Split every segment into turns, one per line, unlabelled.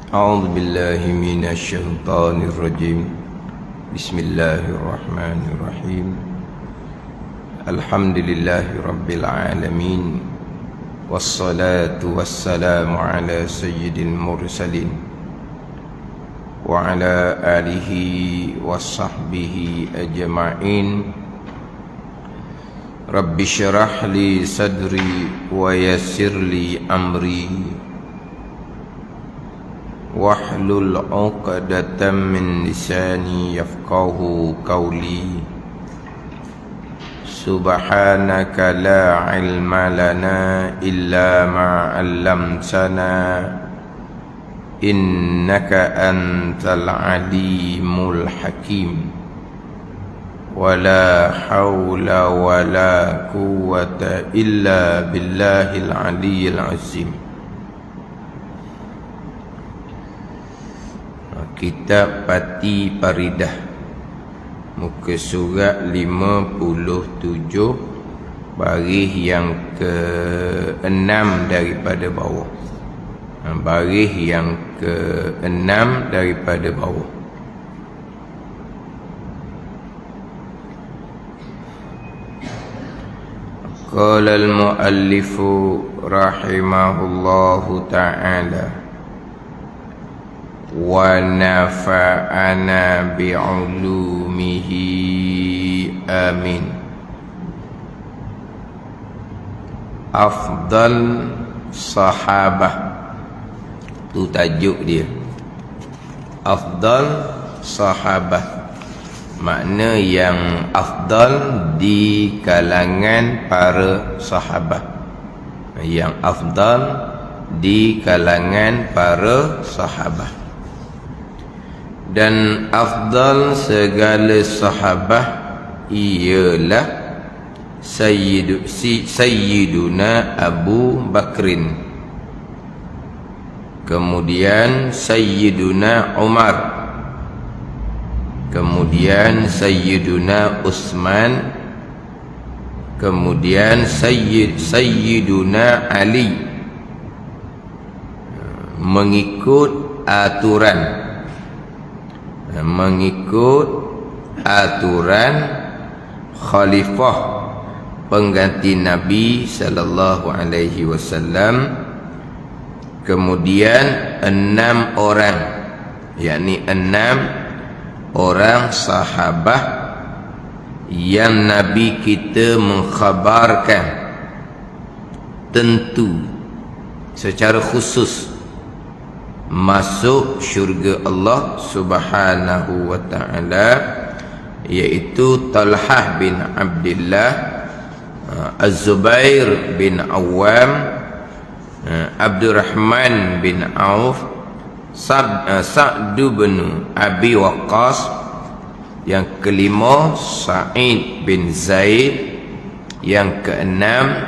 أعوذ بالله من الشيطان الرجيم. بسم الله الرحمن الرحيم. الحمد لله رب العالمين، والصلاة والسلام على سيد المرسلين وعلى آله وصحبه أجمعين. رب اشرح لي صدري ويسر لي أمري واحلل عقدة من لساني يفقه قولي. سبحانك لا علم لنا إلا ما علمتنا إنك أنت العليم الحكيم. ولا حول ولا قوة إلا بالله العلي العظيم. Kitab Pati Paridah, muka surat 57, baris yang ke-6 daripada bawah. Baris yang ke-6 daripada bawah. Qala al-muallifu rahimahullahu ta'ala wa nafa'ana bi'ulumihi amin. Afdal sahabah, tu tajuk dia. Afdal sahabah, makna yang afdal di kalangan para sahabat. Yang afdal di kalangan para sahabat. Dan afdal segala sahabah ialah Sayyiduna Abu Bakrin, kemudian Sayyiduna Umar, kemudian Sayyiduna Utsman, kemudian Sayyiduna Ali, mengikut aturan khalifah pengganti Nabi sallallahu alaihi wasallam. Kemudian 6 orang, yakni 6 orang sahabah yang Nabi kita mengkhabarkan tentu secara khusus masuk syurga Allah subhanahu wa ta'ala, iaitu Talhah bin Abdullah, Az-Zubair bin Awam, Abdurrahman bin Auf, Sa'd bin Abi Waqqas, yang kelima Sa'id bin Zaid, yang keenam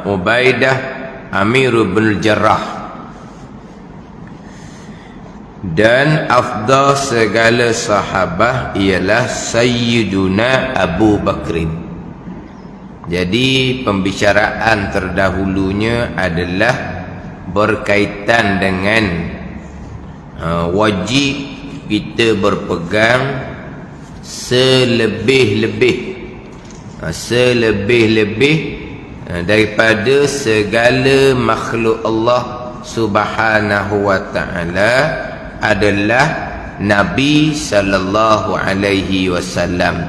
Ubaidah Amirul bin Jarrah. Dan afdal segala sahabah ialah Sayyiduna Abu Bakrin. Jadi pembicaraan terdahulunya adalah berkaitan dengan wajib kita berpegang selebih-lebih daripada segala makhluk Allah subhanahu wa ta'ala adalah Nabi sallallahu alaihi wasallam,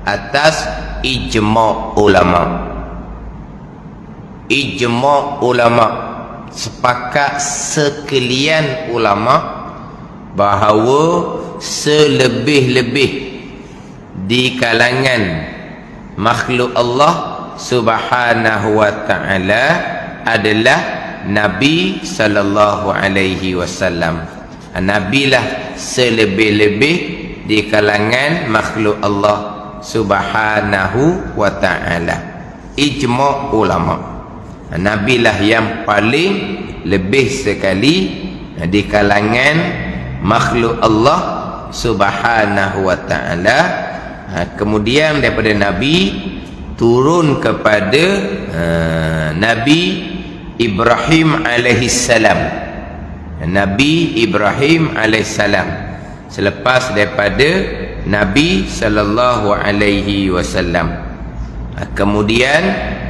atas ijma' ulama. Ijma' ulama, sepakat sekalian ulama bahawa selebih-lebih di kalangan makhluk Allah subhanahu wa ta'ala adalah Nabi sallallahu alaihi wasallam. Nabilah selebih-lebih di kalangan makhluk Allah subhanahu wa ta'ala. Ijma' ulama, Nabilah yang paling lebih sekali di kalangan makhluk Allah subhanahu wa ta'ala. Kemudian daripada Nabi turun kepada Nabi Ibrahim alaihissalam. Nabi Ibrahim alaihissalam selepas daripada Nabi sallallahu alaihi wasallam. Kemudian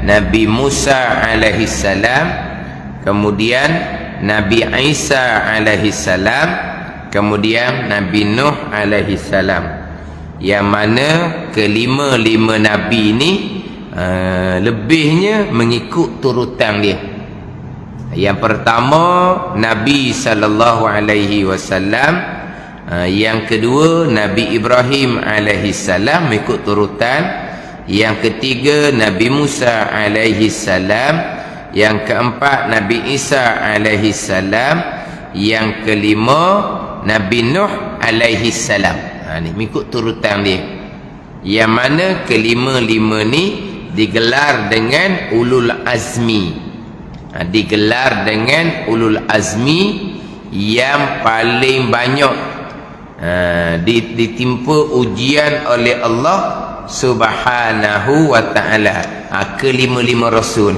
Nabi Musa alaihissalam, kemudian Nabi Isa alaihissalam, kemudian Nabi Nuh alaihissalam. Yang mana kelima-lima Nabi ni lebihnya mengikut turutan dia. Yang pertama Nabi sallallahu alaihi wasallam, yang kedua Nabi Ibrahim alaihissalam mengikut turutan, yang ketiga Nabi Musa alaihissalam, yang keempat Nabi Isa alaihissalam, yang kelima Nabi Nuh alaihissalam. Ni mengikut turutan dia. Yang mana kelima-lima ni digelar dengan ulul azmi. Digelar dengan ulul azmi yang paling banyak ditimpa ujian oleh Allah Subhanahu wa ta'ala. Kelima-lima rasul.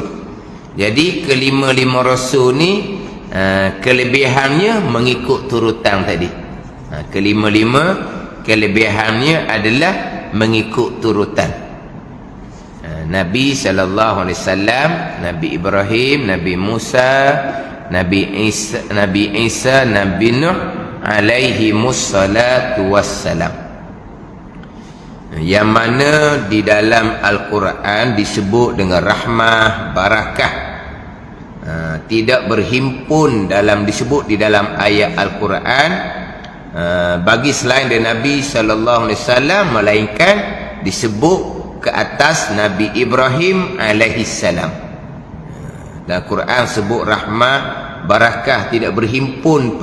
Jadi kelima-lima rasul ni kelebihannya mengikut turutan tadi. Kelima-lima kelebihannya adalah mengikut turutan. Nabi sallallahu alaihi wasallam, Nabi Ibrahim, Nabi Musa, Nabi Isa, Nabi Nuh alaihi mussalatu wassalam. Yang mana di dalam Al-Quran disebut dengan rahmah, barakah. Tidak berhimpun disebut di dalam ayat Al-Quran bagi selain dari Nabi sallallahu alaihi wasallam, melainkan disebut ke atas Nabi Ibrahim alaihissalam. Dan Quran sebut rahmah, barakah, tidak berhimpun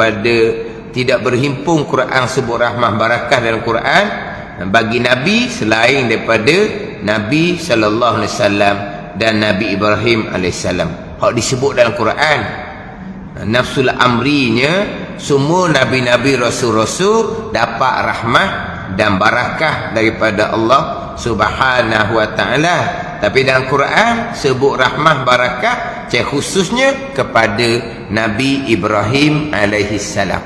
Quran sebut rahmah, barakah dalam Quran bagi Nabi selain daripada Nabi sallallahu alaihi wasallam dan Nabi Ibrahim alaihissalam. Hak disebut dalam Quran. Nafsul amrinya semua nabi-nabi, rasul-rasul dapat rahmah dan barakah daripada Allah Subhanahu wa ta'ala. Tapi dalam Quran sebut rahmah, barakah khususnya kepada Nabi Ibrahim alaihissalam.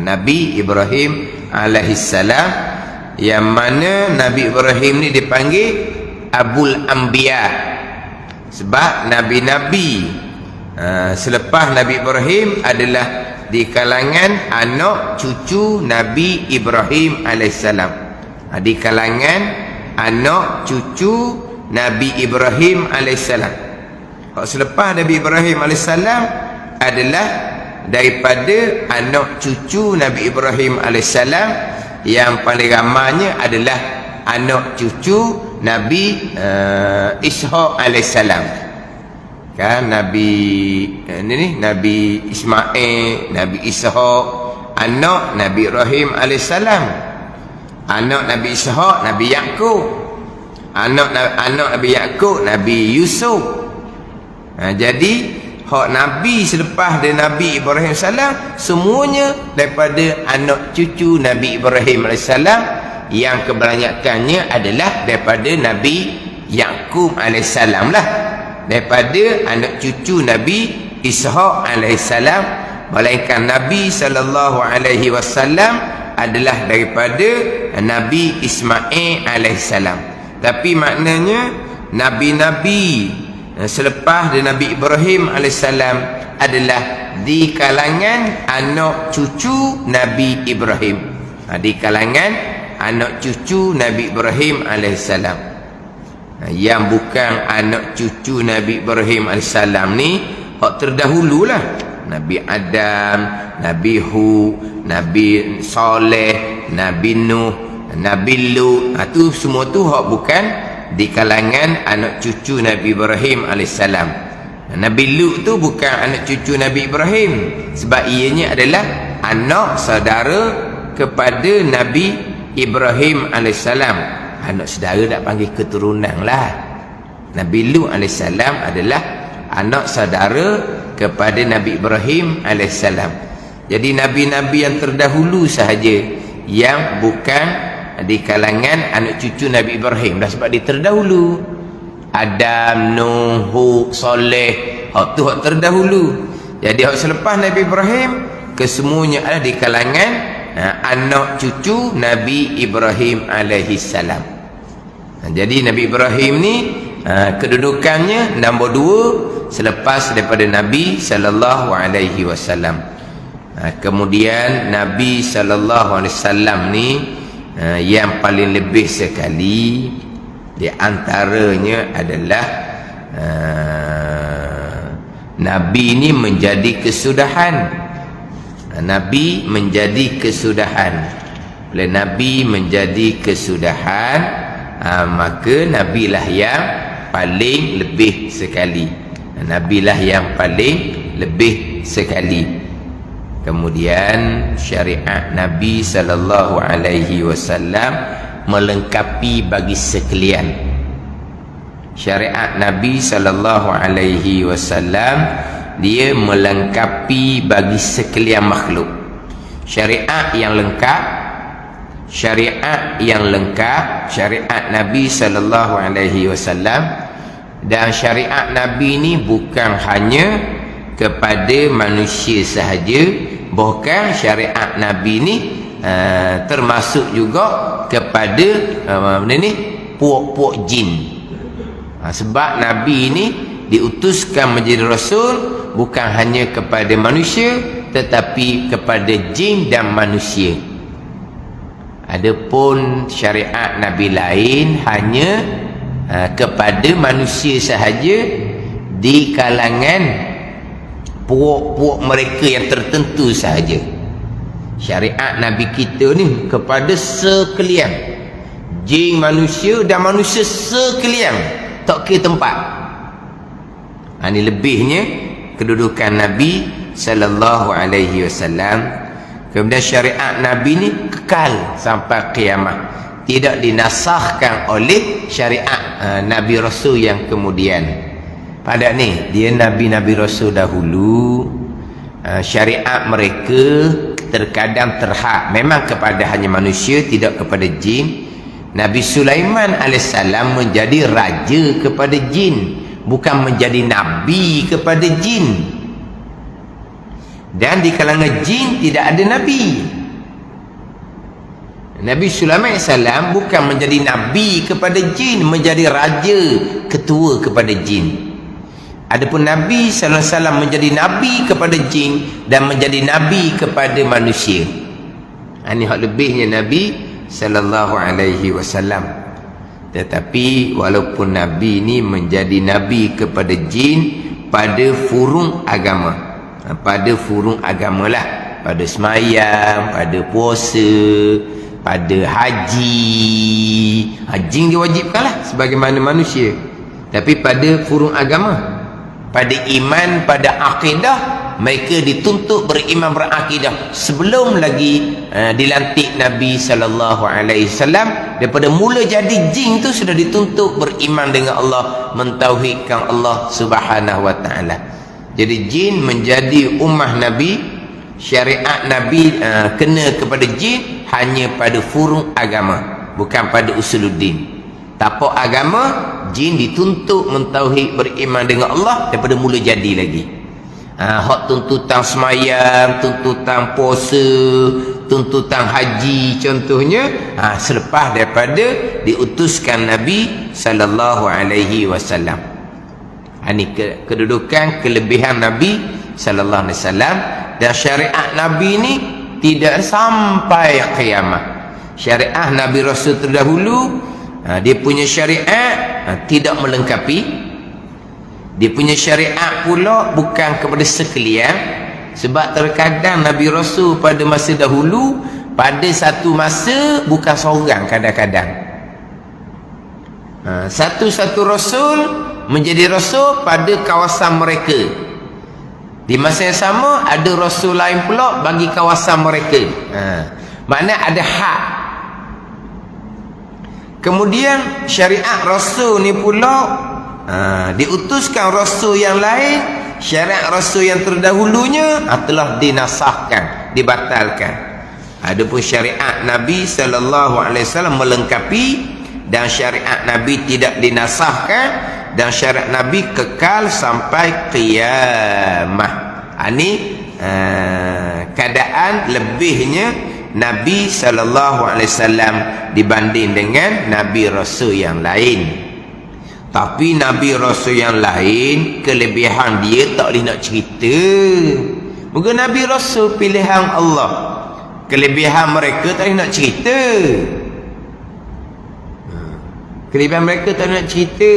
Nabi Ibrahim alaihissalam, yang mana Nabi Ibrahim ni dipanggil Abul Anbiya, sebab nabi-nabi selepas Nabi Ibrahim adalah di kalangan anak cucu Nabi Ibrahim alaihissalam. Di kalangan anak cucu Nabi Ibrahim alaihissalam. Selepas Nabi Ibrahim alaihissalam adalah daripada anak cucu Nabi Ibrahim alaihissalam, yang paling ramainya adalah anak cucu Nabi Ishaq alaihissalam. Kan Nabi Nabi Ismail, Nabi Ishaq, anak Nabi Ibrahim alaihissalam. Anak Nabi Ishaq Nabi Yaqub, anak Nabi Yaqub Nabi Yusuf. Jadi hak Nabi selepas dari Nabi Ibrahim alaihissalam semuanya daripada anak cucu Nabi Ibrahim alaihissalam, yang kebanyakannya adalah daripada Nabi Yaqub alaihissalam lah, daripada anak cucu Nabi Ishaq alaihissalam. Melainkan Nabi sallallahu alaihi wasallam adalah daripada Nabi Ismail alaihissalam. Tapi maknanya nabi-nabi selepas dari Nabi Ibrahim alaihissalam adalah di kalangan anak cucu Nabi Ibrahim. Di kalangan anak cucu Nabi Ibrahim alaihissalam. Yang bukan anak cucu Nabi Ibrahim alaihissalam ni hak terdahululah. Nabi Adam, Nabi Hud, Nabi Saleh, Nabi Nuh, Nabi Lut. Itu semua tu hak bukan di kalangan anak cucu Nabi Ibrahim alaihissalam. Nabi Lut tu bukan anak cucu Nabi Ibrahim, sebab ianya adalah anak saudara kepada Nabi Ibrahim alaihissalam. Anak saudara tak panggil keturunan lah. Nabi Lut alaihissalam adalah anak saudara kepada Nabi Ibrahim alaihissalam. Jadi nabi-nabi yang terdahulu sahaja yang bukan di kalangan anak cucu Nabi Ibrahim dah, sebab dia terdahulu. Adam, Nuh, Hud, Saleh, Hak tu hak terdahulu. Jadi hak selepas Nabi Ibrahim kesemuanya ada di kalangan anak cucu Nabi Ibrahim alaihi salam. Jadi Nabi Ibrahim ni kedudukannya nombor 2 selepas daripada Nabi sallallahu alaihi wasallam. Kemudian Nabi sallallahu alaihi wasallam ni yang paling lebih sekali di antaranya adalah Nabi ni menjadi kesudahan. Nabi menjadi kesudahan. Bila Nabi menjadi kesudahan, maka Nabilah yang paling lebih sekali. Nabilah yang paling lebih sekali. Kemudian syariat Nabi sallallahu alaihi wasallam melengkapi bagi sekalian. Syariat Nabi sallallahu alaihi wasallam dia melengkapi bagi sekalian makhluk. Syariat yang lengkap, syariat yang lengkap, syariat Nabi sallallahu alaihi wasallam. Dan syariat Nabi ni bukan hanya kepada manusia sahaja, bahkan syariat Nabi ni termasuk juga kepada puak-puak jin. Sebab Nabi ni diutuskan menjadi rasul bukan hanya kepada manusia tetapi kepada jin dan manusia. Adapun syariat Nabi lain hanya kepada manusia sahaja di kalangan puak-puak mereka yang tertentu sahaja. Syariat Nabi kita ni kepada sekalian, jin, manusia dan manusia sekalian, tak kira tempat. Ini lebihnya kedudukan Nabi sallallahu alaihi wasallam. Kemudian syariat Nabi ni kekal sampai kiamat, tidak dinasahkan oleh syariat Nabi Rasul yang kemudian. Pada ni dia Nabi-Nabi Rasul dahulu, syariat mereka terkadang terhad memang kepada hanya manusia, tidak kepada jin. Nabi Sulaiman alaihissalam menjadi raja kepada jin, bukan menjadi nabi kepada jin. Dan di kalangan jin tidak ada nabi. Nabi Sulaiman alaihissalam bukan menjadi nabi kepada jin, menjadi raja, ketua kepada jin. Adapun Nabi sallallahu alaihi wasallam menjadi nabi kepada jin dan menjadi nabi kepada manusia. Ini hak lebihnya Nabi sallallahu alaihi wasallam. Tetapi walaupun Nabi ni menjadi nabi kepada jin pada furung agama, pada furung agamalah, pada semayang, pada puasa, pada haji. Haji diwajibkanlah sebagaimana manusia. Tapi pada furung agama, pada iman, pada akidah, mereka dituntut beriman berakidah sebelum lagi dilantik Nabi sallallahu alaihi wasallam. Daripada mula jadi jin tu sudah dituntut beriman dengan Allah, mentauhidkan Allah Subhanahu wa taala. Jadi jin menjadi ummah Nabi, syariat Nabi kena kepada jin hanya pada furung agama, bukan pada usuluddin. Tapak agama, jin dituntut mentauhid beriman dengan Allah daripada mula jadi lagi. Hak tuntutan semayang, tuntutan puasa, tuntutan haji contohnya, selepas daripada diutuskan Nabi sallallahu alaihi wasallam. Ini kedudukan kelebihan Nabi sallallahu alaihi wasallam. Dan syariat Nabi ni tidak sampai kiamat. Syariat Nabi Rasul terdahulu, dia punya syariat tidak melengkapi. Dia punya syariat pula bukan kepada sekalian. Sebab terkadang Nabi Rasul pada masa dahulu, pada satu masa bukan seorang, kadang-kadang satu-satu Rasul menjadi Rasul pada kawasan mereka. Di masa yang sama ada Rasul lain pula bagi kawasan mereka. Maknanya ada hak. Kemudian syariat Rasul ni pula diutuskan Rasul yang lain, syariat Rasul yang terdahulunya telah dinasahkan, dibatalkan. Adapun syariat Nabi sallallahu alaihi wasallam melengkapi, dan syariat Nabi tidak dinasahkan dan syariat Nabi kekal sampai qiyamah. Ini keadaan lebihnya Nabi SAW dibanding dengan Nabi Rasul yang lain. Tapi Nabi Rasul yang lain, kelebihan dia tak boleh nak cerita. Moga Nabi Rasul pilihan Allah, kelebihan mereka tak boleh nak cerita. Kelebihan mereka tak boleh nak cerita.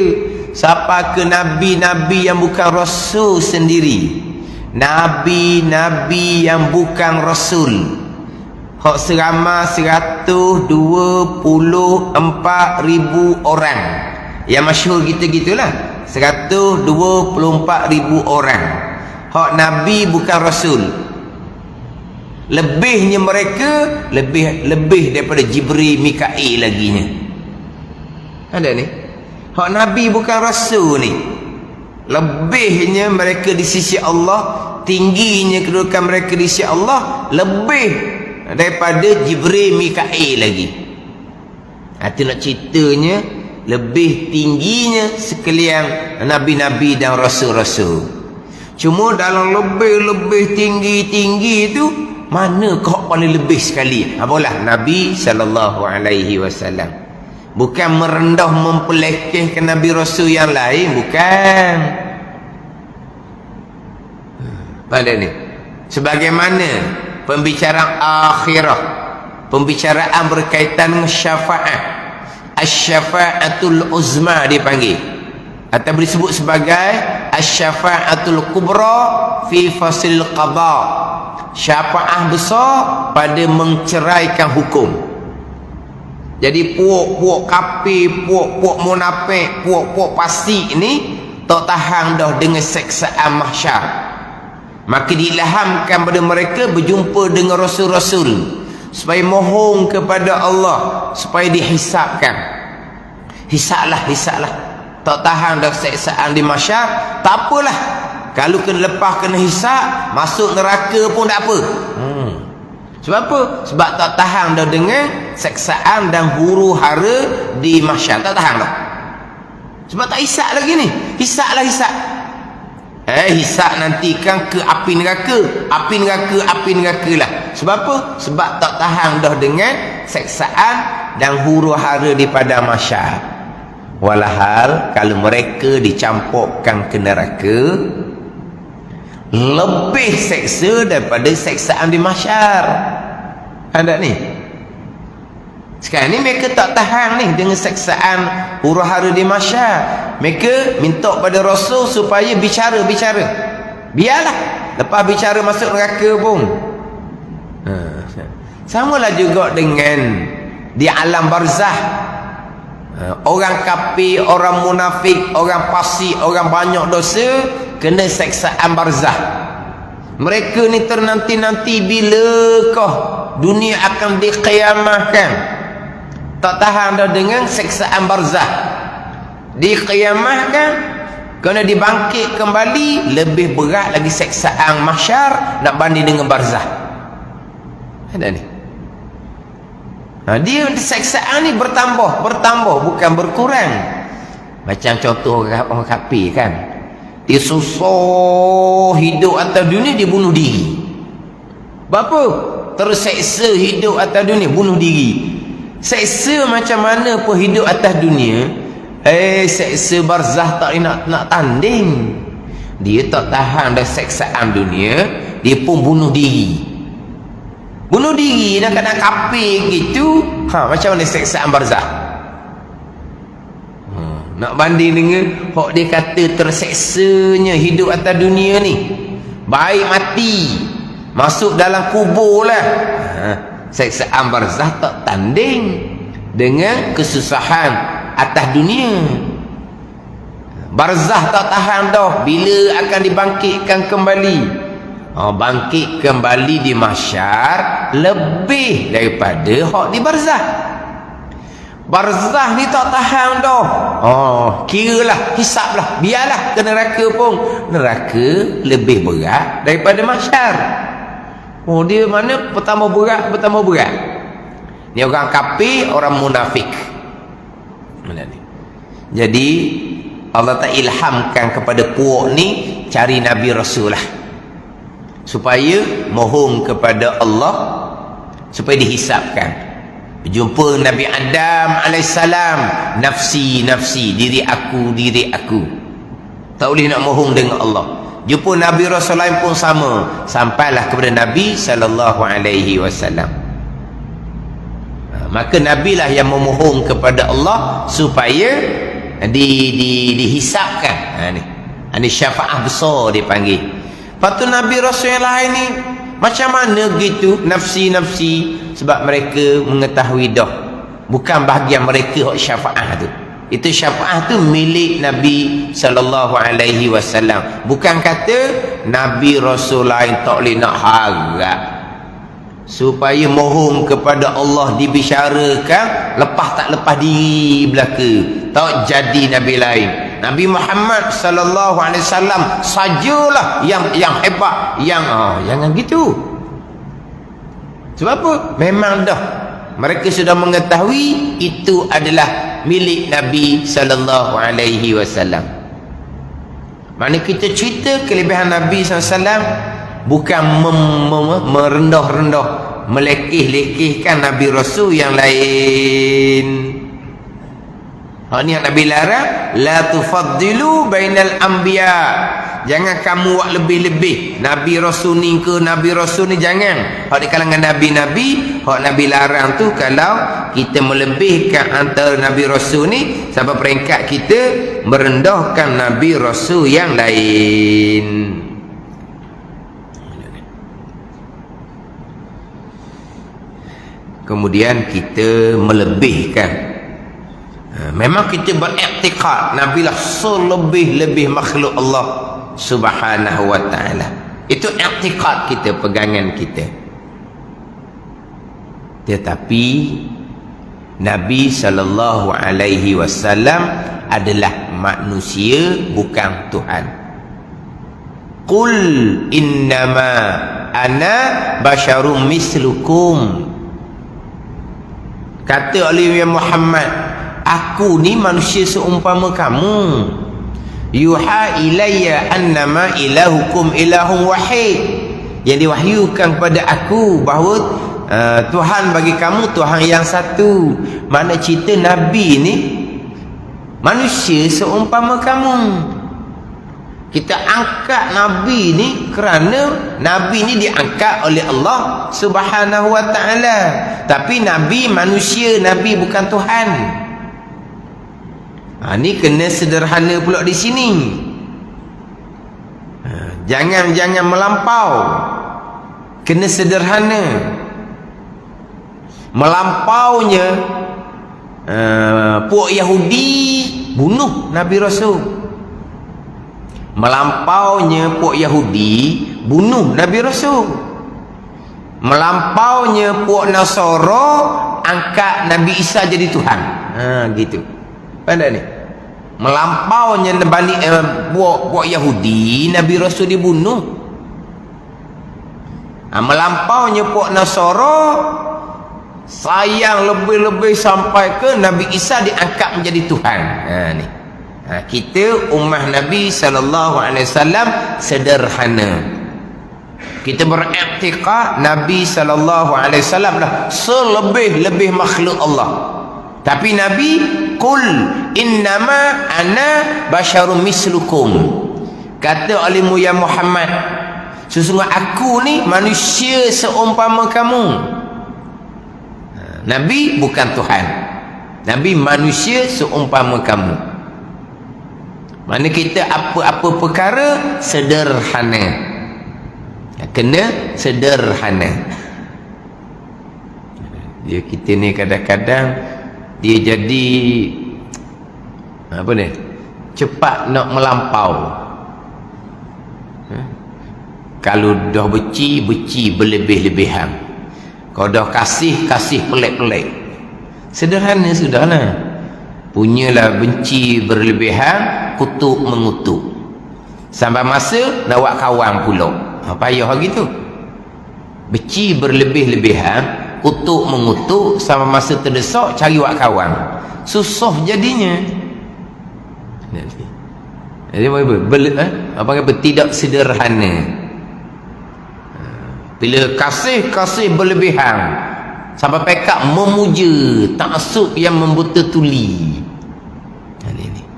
Siapa ke Nabi-Nabi yang bukan Rasul sendiri, Nabi-Nabi yang bukan Rasul, hak seramai 124,000 orang. Yang masyhur gitu-gitulah 124,000 orang. Hak Nabi bukan Rasul, lebihnya mereka lebih daripada Jibril, Mikail laginya. Ada ni hak Nabi bukan Rasul ni, lebihnya mereka di sisi Allah, tingginya kedudukan mereka di sisi Allah lebih daripada Jibril, Mikail lagi. Itu nak ceritanya lebih tingginya sekalian Nabi-Nabi dan Rasul-Rasul. Cuma dalam lebih tinggi tu, mana kau paling lebih sekali? Apalah Nabi SAW. Bukan merendah mempelekehkan Nabi Rasul yang lain, bukan. Pada ni sebagaimana pembicaraan akhirah, pembicaraan berkaitan dengan syafaat, asy-syafa'atul uzma dipanggil, atau disebut sebagai asy-syafa'atul kubra fi fasil qada, syafaat besar pada menceraikan hukum. Jadi puak-puak kafir, puak-puak munafik, puak-puak fasik ni tak tahan dah dengan seksaan mahsyar. Maka diilhamkan pada mereka berjumpa dengan rasul-rasul supaya mohon kepada Allah supaya dihisapkan. Hisaplah. Tak tahan dah seksaan di mahsyar, tak apalah. Kalau kena lepas kena hisap, masuk neraka pun tak apa. Sebab apa? Sebab tak tahan dah dengan seksaan dan huru hara di mahsyar. Tak tahan dah. Sebab tak hisap lagi ni. Hisaplah. Hisap nantikan ke api neraka lah. Sebab apa? Sebab tak tahan dah dengan seksaan dan huru hara di pada mahsyar. Walhal kalau mereka dicampurkan ke neraka, lebih seksa daripada seksaan di mahsyar. Ada ni. Sekarang ni mereka tak tahan ni dengan seksaan huru hara di mahsyar. Mereka minta pada Rasul supaya bicara. Biarlah, lepas bicara masuk neraka pun. Samalah juga dengan di alam barzah. Orang kafir, orang munafik, orang fasik, orang banyak dosa kena seksaan barzah. Mereka ni ternanti-nanti bilakah dunia akan diqiyamahkan. Tak tahan dah dengan seksaan barzah. Diqiyamahkan, kena dibangkit kembali, lebih berat lagi seksaan mahsyar nak banding dengan barzah. Ada ni. Dia seksaan ni bertambah bukan berkurang. Macam contoh orang kafir kan, dia susah hidup atas dunia, dia bunuh diri. Berapa? Terseksa hidup atas dunia, bunuh diri. Seksa macam mana pun hidup atas dunia, seksa barzah tak nak tanding. Dia tak tahan dah seksaan dunia, dia pun bunuh diri. Bunuh diri nak kena kafir gitu. Macam mana seksaan barzah? Nak banding dengan hak dia kata terseksanya hidup atas dunia ni, baik mati masuk dalam kubur lah. Seksaan barzah tak tanding dengan kesusahan atas dunia. Barzah tak tahan dah, bila akan dibangkitkan kembali. Bangkit kembali di mahsyar lebih daripada hak di barzah. Barzah ni tak tahan dah. Kiralah, hisaplah, biarlah ke neraka pun. Neraka lebih berat daripada mahsyar. Dia mana bertambah berat. Ni orang kafir, orang munafik. Jadi Allah tak ilhamkan kepada puak ni cari Nabi Rasul lah, supaya mohon kepada Allah, supaya dihisapkan. Jumpa Nabi Adam alaihissalam, nafsi nafsi, diri aku, tak boleh nak mohon dengan Allah. Jumpa Nabi Rasul lain pun sama, sampailah kepada Nabi sallallahu alaihi wasallam. Maka Nabi lah yang memohon kepada Allah supaya dihisapkan. Ini syafaat besar dia panggil. Lepas tu Nabi Rasul yang lain ni macam mana gitu, nafsi-nafsi, sebab mereka mengetahui dah bukan bahagian mereka hak syafaat tu. Itu syafaat tu milik Nabi sallallahu alaihi wasallam. Bukan kata Nabi Rasul lain tak boleh nak harap supaya mohon kepada Allah dibicarakan, lepas tak lepas diri belaka, tak jadi Nabi lain. Nabi Muhammad sallallahu alaihi wasallam sajalah yang hebat, jangan gitu. Sebab apa? Memang dah mereka sudah mengetahui itu adalah milik Nabi sallallahu alaihi wasallam. Mana kita cerita kelebihan Nabi sallallahu alaihi wasallam, bukan merendah-rendah, melekeh-lekehkan Nabi Rasul yang lain. Ni yang Nabi larang, la tufaddilu bainal anbiya. Jangan kamu buat lebih-lebih Nabi Rasul ni ke Nabi Rasul ni, jangan. Hak di kalangan Nabi-Nabi, hak Nabi larang tu kalau kita melebihkan antara Nabi Rasul ni, sebab peringkat kita merendahkan Nabi Rasul yang lain. Kemudian kita melebihkan. Memang kita beriktikad Nabi lah selebih-lebih makhluk Allah subhanahu wa ta'ala. Itu iktikad kita, pegangan kita. Tetapi Nabi sallallahu alaihi wasallam adalah manusia, bukan Tuhan. Qul innama ana basyarum mislukum. Kata oleh Muhammad, aku ni manusia seumpama kamu. Yuha ilayya annama ilahukum ilahun wahid. Yang diwahyukan kepada aku bahawa Tuhan bagi kamu Tuhan yang satu. Mana cerita Nabi ni manusia seumpama kamu. Kita angkat Nabi ni kerana Nabi ni diangkat oleh Allah subhanahu wa ta'ala. Tapi Nabi manusia, Nabi bukan Tuhan. Ni kena sederhana pula di sini. Jangan melampau. Kena sederhana. Melampaunya puak Yahudi bunuh Nabi Rasul. Melampaunya puak Yahudi bunuh Nabi Rasul. Melampaunya puak Nasara angkat Nabi Isa jadi Tuhan. Gitu. Pandai ni. Melampaunya puak Yahudi, Nabi Rasul dibunuh. Melampaunya puak Nasara sayang lebih-lebih sampai ke Nabi Isa diangkat menjadi Tuhan. Ni. Kita ummah Nabi sallallahu alaihi wasallam sederhana. Kita beriktikad Nabi sallallahu alaihi wasallam lah selebih-lebih makhluk Allah. Tapi Nabi qul innama ana basyarum mislukum. Kata olehmu ya Muhammad, sesungguhnya aku ni manusia seumpama kamu. Nabi bukan Tuhan. Nabi manusia seumpama kamu. Mana kita apa-apa perkara sederhana. Kena sederhana. Dia kita ni kadang-kadang dia jadi apa ni? Cepat nak melampau. Kalau dah benci berlebih-lebihan. Kalau dah kasih pelik-pelik. Sederhana sudahlah. Punyalah benci berlebihan, kutuk mengutuk. Sampai masa nak buat kawan pula. Payah gitu. Benci berlebih-lebihan, kutuk mengutuk, sampai masa terdesak cari buat kawan. Susah jadinya. Jadi apa tidak sederhana. Bila kasih berlebihan sampai pekak memuja, taksub yang membuta tuli.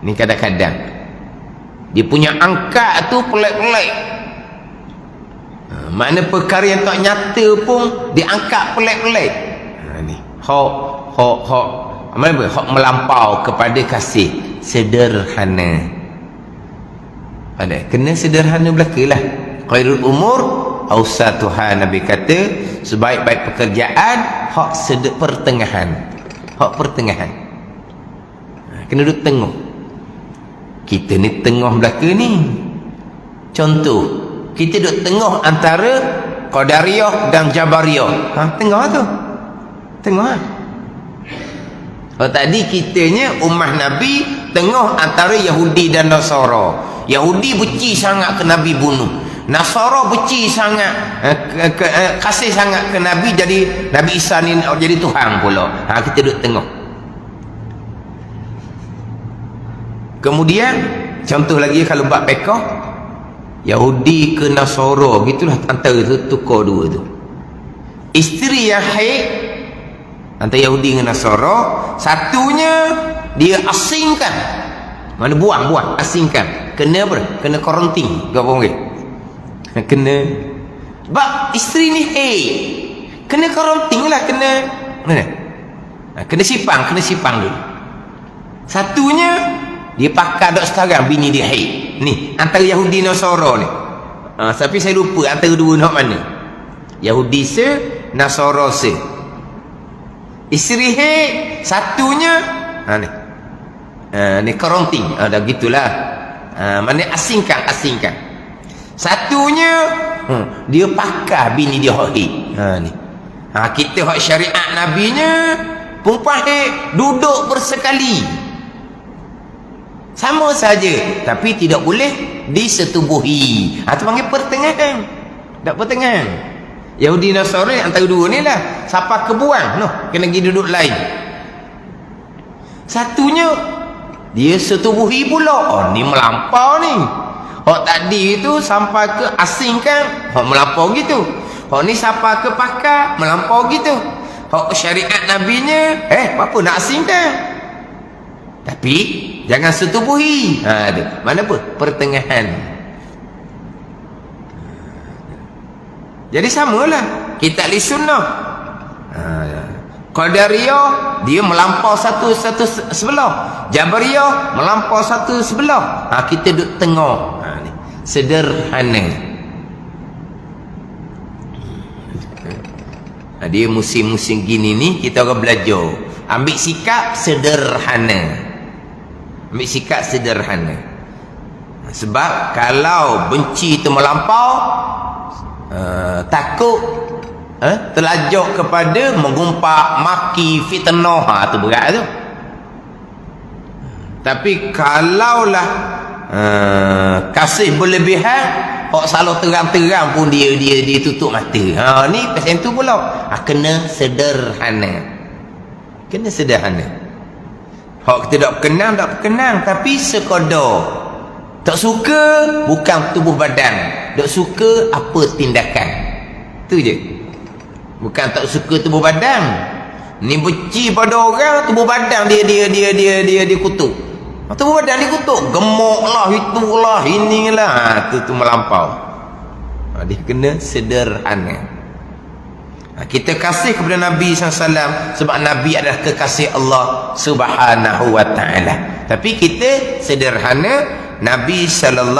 Ini kadang-kadang dia punya angkat tu pelik-pelik. Mana perkara yang tak nyata pun diangkat pelik-pelik. Ni hok melampau kepada kasih sederhana. Ada kena sederhana belakalah. Khairul umur awsatuha, Nabi kata sebaik-baik pekerjaan hak pertengahan. Hak pertengahan. Kena duduk tengok. Kita ni tengah belaka ni. Contoh, kita duduk tengah antara Qadariyah dan Jabariyah. Tengah tu. Tengah. Tadi kitanya ummah Nabi tengah antara Yahudi dan Nasara. Yahudi benci sangat ke Nabi bunuh. Nasara benci sangat kasih sangat ke Nabi, jadi Nabi Isa ni jadi Tuhan pula. Kita duduk tengah. Kemudian contoh lagi kalau bab pekah, Yahudi ke Nasara gitulah, antara tu tukar dua tu. Isteri yang haid antara Yahudi dengan Nasara, satunya dia asingkan. Mana buang asingkan. Kena apa? Kena karantin. Gak apa orang? Kena bab isteri ni haid. Kena karantin lah, kena mana? Kena sipang dulu. Satunya dia pakai dok sekarang bini dia haid. Ni antara Yahudi Nasara ni. Tapi saya lupa antara dua nak mana. Yahudi se, Nasara se. Isteri haid, satunya ni karantin. Dah gitulah. Mana asingkan. Satunya dia pakai bini dia haid. Ni. Kita hak syariat nabinya perempuan haid duduk bersekali. Sama saja, tapi tidak boleh disetubuhi. Itu panggil pertengahan. Tak pertengahan. Yahudi Nasrani antara dua ni lah. Siapa kebuang? Kena pergi duduk lain. Satunya dia setubuhi pula. Ni melampau ni. Tadi itu sampai ke asingkan, melampau gitu. Ni sampai ke pakar, melampau gitu. Syariat nabinya, apa nak asingkan? Tapi jangan setubuhi. Mana apa? Pertengahan. Jadi samalah kita ahli sunnah. Qadariyah dia melampau satu sebelah. Jabariyah melampau satu sebelah. Kita duduk tengah. Ni sederhana. Dia musim-musim gini ni kita akan belajar ambil sikap sederhana. Ambil sikap sederhana. Sebab kalau benci itu melampau, takut terlajak kepada mengumpat, maki, fitnah. Tu berat tu. Tapi kalaulah kasih berlebihan, salah terang-terang pun dia tutup mata. Ni pasal tu pula. Kena sederhana. Kena sederhana. Kita tak berkenang, tapi sekadar. Tak suka bukan tubuh badan, tak suka apa tindakan. Tu je. Bukan tak suka tubuh badan. Ni benci pada orang, tubuh badan dia kutuk. Tubuh badan dia kutuk, gemuklah, itulah, inilah. Tu melampau. Dia kena sederhana. Kita kasih kepada Nabi SAW sebab Nabi adalah kekasih Allah Subhanahu wa ta'ala. Tapi kita sederhana. Nabi SAW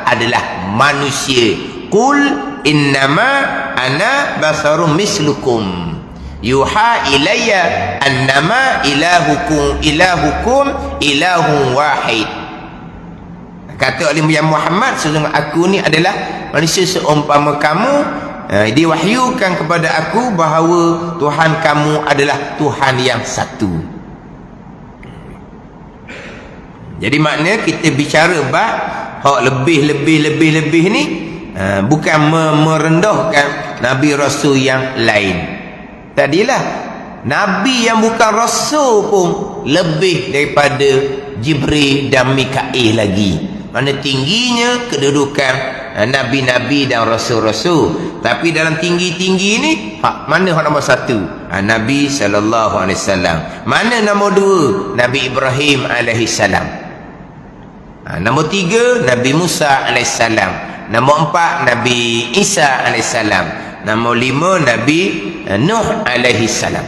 adalah manusia. Qul innama ana basarum mislukum yuha ilayya annama ilahukum ilahun wahid. Kata oleh Muhammad, sesungguhnya aku ni adalah manusia seumpama kamu. Diwahyukan kepada aku bahawa Tuhan kamu adalah Tuhan yang satu. Jadi maknanya kita bicara bab lebih ni bukan merendahkan Nabi Rasul yang lain. Tadilah Nabi yang bukan Rasul pun lebih daripada Jibril dan Mikail lagi. Mana tingginya kedudukan nabi-nabi dan rasul-rasul. Tapi dalam tinggi-tinggi ni mana nombor satu? Nabi SAW. Mana nombor dua? Nabi Ibrahim alaihissalam. Nombor tiga Nabi Musa alaihissalam. Nombor empat Nabi Isa alaihissalam. Nombor lima Nabi Nuh alaihissalam.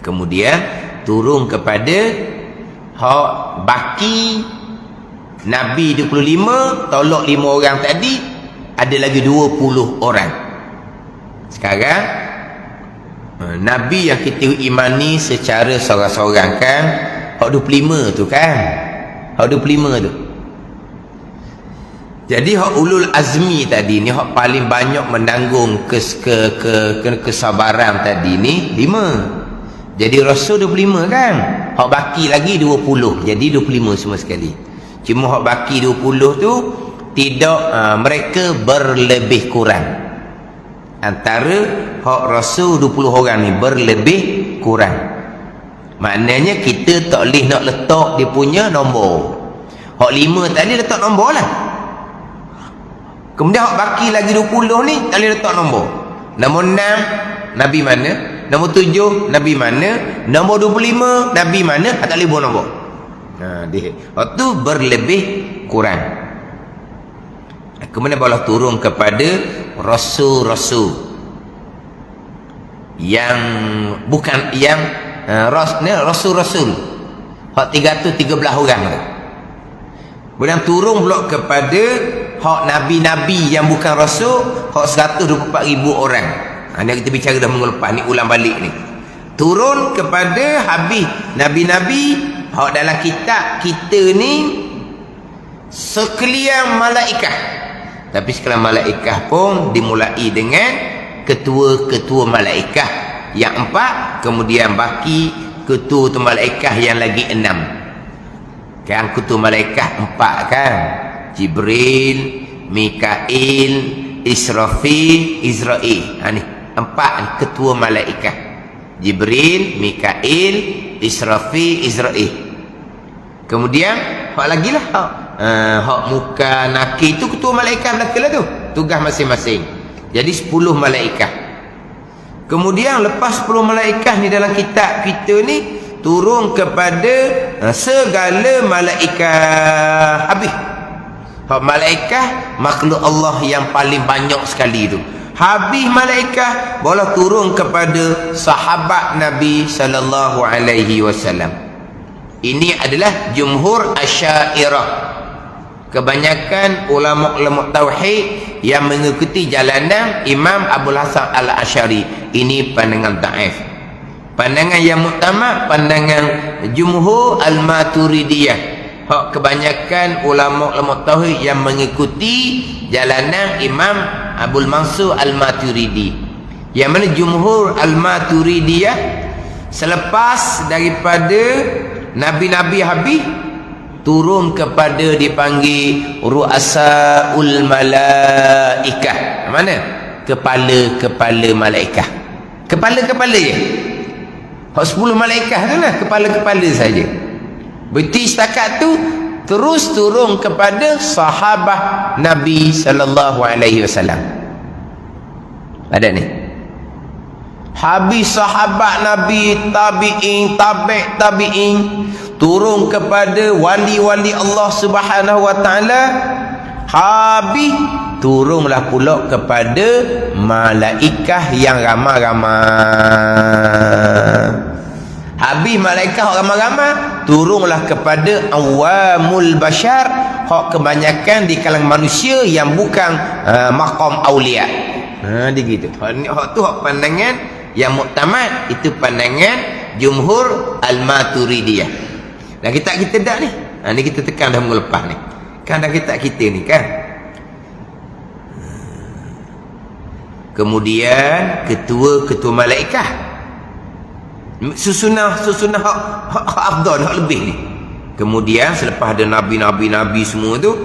Kemudian turun kepada hak baki Nabi 25, tolak 5 orang tadi, ada lagi 20 orang. Sekarang Nabi yang kita imani secara seorang-seorang kan, hak 25 tu kan, hak 25 tu. Jadi hak ulul azmi tadi ni, hak paling banyak menanggung kesabaran tadi ni 5. Jadi Rasul 25 kan, hak baki lagi 20, jadi 25 semua sekali. Cuma hak baki 20 tu tidak, mereka berlebih kurang. Antara hak Rasul 20 orang ni berlebih kurang. Maknanya kita tak boleh nak letak dia punya nombor. Hak 5 tadi letak nombor lah. Kemudian hak baki lagi 20 ni tak boleh letak nombor. Nombor 6 Nabi mana? Nombor 7 Nabi mana? Nombor 25 Nabi mana? Tak boleh buat nombor. Waktu berlebih kurang. Kemudian Allah turun kepada rasul-rasul yang bukan yang rasul-rasul hak 313 orang tu. Kemudian turun pula kepada hak nabi-nabi yang bukan rasul, hak 124,000 orang. Ini kita bicara dah minggu lepas ni, ulang balik ni. Turun kepada habis nabi-nabi hak dalam kitab kita ni sekalian malaikat. Tapi sekalian malaikat pun dimulai dengan ketua-ketua malaikat yang 4, kemudian baki ketua tu malaikat yang lagi 6. Kan ketua malaikat 4 kan? Jibril, Mikail, Israfil, Israel. Ni 4 ketua malaikat. Jibril, Mikail, Israfil, Israel. Kemudian hak lagi lah hak muka nakir tu ketua malaikat belakang lah tu, tugas masing-masing. Jadi 10 malaikat. Kemudian lepas 10 malaikat ni dalam kitab kita ni turun kepada segala malaikat habis. Hak malaikat makhluk Allah yang paling banyak sekali tu. Habis malaikat boleh turun kepada sahabat Nabi sallallahu alaihi wasallam. Ini adalah jumhur Asy'ariyah. Kebanyakan ulama-ulama tauhid yang mengikuti jalanan Imam Abdul Hasan Al-Asy'ari. Ini pandangan dhaif. Pandangan yang muktamad pandangan jumhur Al-Maturidiyah. Hak kebanyakan ulama-ulama tauhid yang mengikuti jalanan Imam Abdul Mansur Al-Maturidi. Yang mana jumhur Al-Maturidiyah selepas daripada nabi-nabi habis turun kepada dipanggil ru'asaul malaikah. Mana? Kepala-kepala malaikat. Kepala-kepala je. Hak 10 malaikat tu lah kepala-kepala saja. Berarti setakat tu terus turun kepada sahabat Nabi sallallahu alaihi wasallam. Ada ni. Habis sahabat Nabi, tabi'in, tabi'in, turun kepada wali-wali Allah Subhanahu wa taala. Habis turunlah pula kepada malaikat yang ramai-ramai. Habis malaikat ramai-ramai, turunlah kepada awamul bashar, hak kebanyakan di kalangan manusia yang bukan maqam aulia. Dia gitu. Hak tu hak pandangan yang muktamad, itu pandangan jumhur Al-Maturidiyah. Dan kita dak ni. Ni kita tekan dah minggu lepas ni. Kan dah kita ni kan. Kemudian ketua-ketua malaikat. Susunah hak afdal, hak lebih ni. Kemudian selepas ada nabi-nabi semua tu,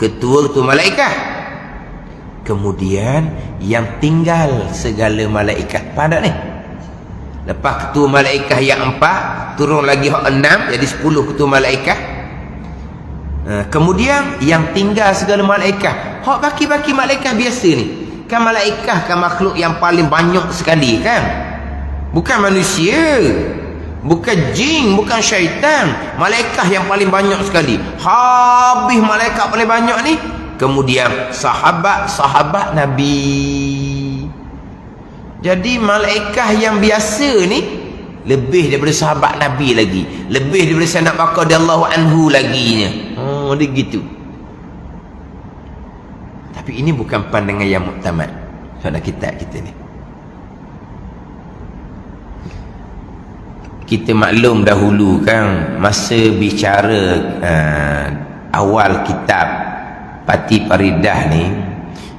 ketua-ketua malaikat. Kemudian yang tinggal segala malaikat. Faham tak ni? Lepas ketua malaikah yang 4, turun lagi hak 6, jadi 10 ketua malaikah. Kemudian yang tinggal segala malaikah, hak baki-baki malaikah biasa ni. Kan malaikah kan makhluk yang paling banyak sekali kan. Bukan manusia, bukan jin, bukan syaitan. Malaikah yang paling banyak sekali. Habis malaikat paling banyak ni. Kemudian sahabat-sahabat Nabi. Jadi malaikah yang biasa ni lebih daripada sahabat Nabi lagi, lebih daripada Sayyidina Bakar radhiyallahu anhu laginya. Dia gitu. Tapi ini bukan pandangan yang muktamad pada kitab kita ni. Kita maklum dahulu kan, masa bicara awal kitab Pati Paridah ni,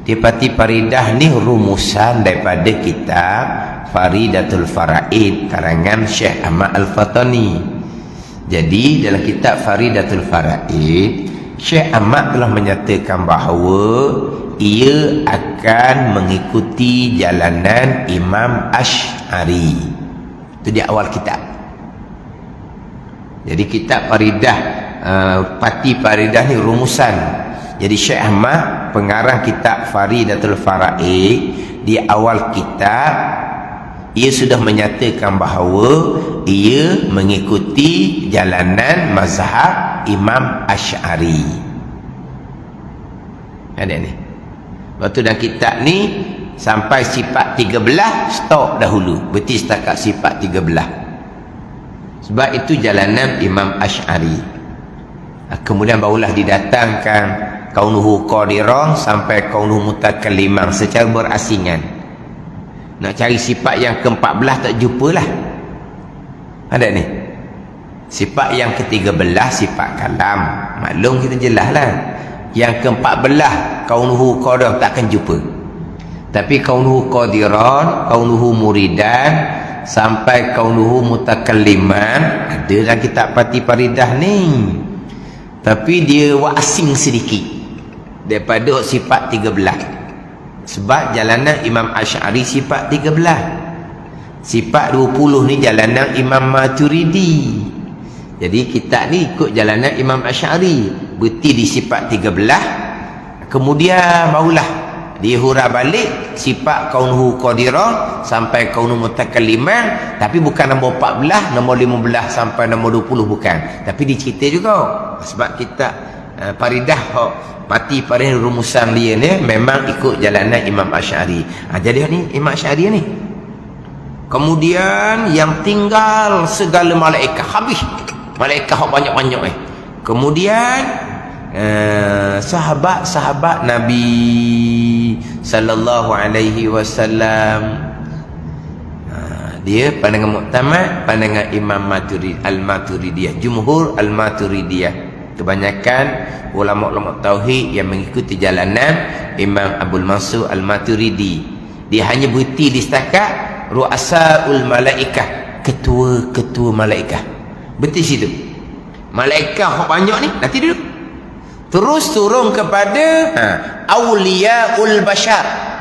Pati Paridah ni rumusan daripada kitab Faridatul Faraid karangan Syekh Ahmad Al-Fatani. Jadi dalam kitab Faridatul Faraid, Syekh Ahmad telah menyatakan bahawa ia akan mengikuti jalanan Imam Asy'ari. Itu di awal kitab. Jadi kitab Faridah, Pati Paridah ni rumusan. Jadi Syekh Ahmad pengarang kitab Faridatul Faraid, di awal kitab ia sudah menyatakan bahawa ia mengikuti jalanan mazhab Imam Asy'ari. Ada ni. Waktu dalam kitab ni sampai sifat 13 stop dahulu. Berarti setakat sifat 13. Sebab itu jalanan Imam Asy'ari. Kemudian barulah didatangkan kaunuhu qadiran sampai kaunuhu mutakalliman secara berasingan. Nak cari sifat yang ke-14 tak jumpalah. Ada ni. Sifat yang ke-13 sifat kalam. Maklum kita jelaslah. Yang ke-14 kaunuhu qadiran takkan jumpa. Tapi kaunuhu qadiran, kaunuhu muridan sampai kaunuhu mutakalliman ada dalam kitab Pati Paridah ni. Tapi dia asing sedikit daripada sifat 13. Sebab jalanan Imam Asy'ari sifat 13. Sifat 20 ni jalanan Imam Maturidi. Jadi kitab ni ikut jalanan Imam Asy'ari. Berhenti di sifat 13. Kemudian barulah dia hurah balik sifat kaunuhu qadiran sampai kaunuhu mutakalliman. Tapi bukan nombor 14, nombor 15 sampai nombor 20 bukan. Tapi dicerita juga. Sebab kitab Paridah Pati Paridah rumusan dia ni memang ikut jalanan Imam Asy'ari. Jadi ni Imam Asy'ari ni. Kemudian yang tinggal segala malaikat habis. Malaikat banyak-banyak Kemudian sahabat-sahabat Nabi sallallahu alaihi wasallam. Dia pandangan muktamad, pandangan Imam Al-Maturidiyah, jumhur Al-Maturidiyah. Kebanyakan ulama-ulama tauhid yang mengikuti jalanan Imam Abdul Mansur Al-Maturidi. Dia hanya berhenti di setakat ru'asaul malaikah, ketua-ketua malaikah. Berhenti situ. Malaikat banyak ni nanti dulu. Terus turun kepada auliyaul bashar.